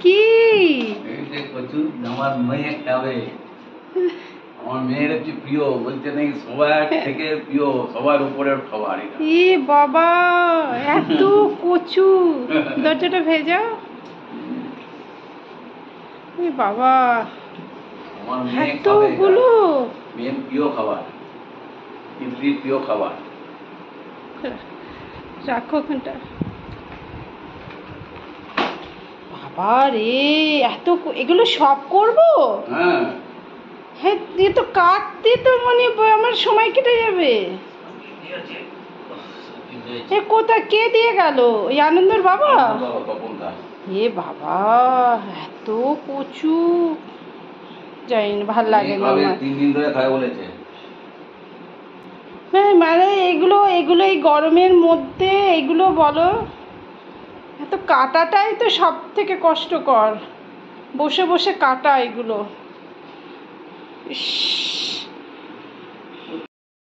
কি এই যে কচু আমার মেয়ে খাবে, আমার মেয়ের হচ্ছে প্রিয়, বলছে নাকি সবার থেকে প্রিয়, সবার উপরের খাবার এটা। এ বাবা, এত কচু! দরজাটা ভেজা। এ বাবা, আমার মেয়ে খাবে এটা। এতগুলো! মেয়ের প্রিয় খাবার, ইডলির প্রিয় খাবার। রাখো ওখানটা। বাবা রে, এগুলো সব করবো? হ্যাঁ, হ্যাঁ, দিয়ে তো কাটতে তো মানে আমার সময় কেটে যাবে। এ কোথা কে দিয়ে গেল? ওই আনন্দর বাবা? এ বাবা, এত কচু! জানি না, ভাল লাগে না আমার। 3 দিন ধরে খায় বলেছে। হ্যাঁ, মানে এগুলো এই গরমের মধ্যে এগুলো বলো, এত কাটাটাই তো সব থেকে কষ্টকর, বসে বসে কাটা এগুলো। ইস।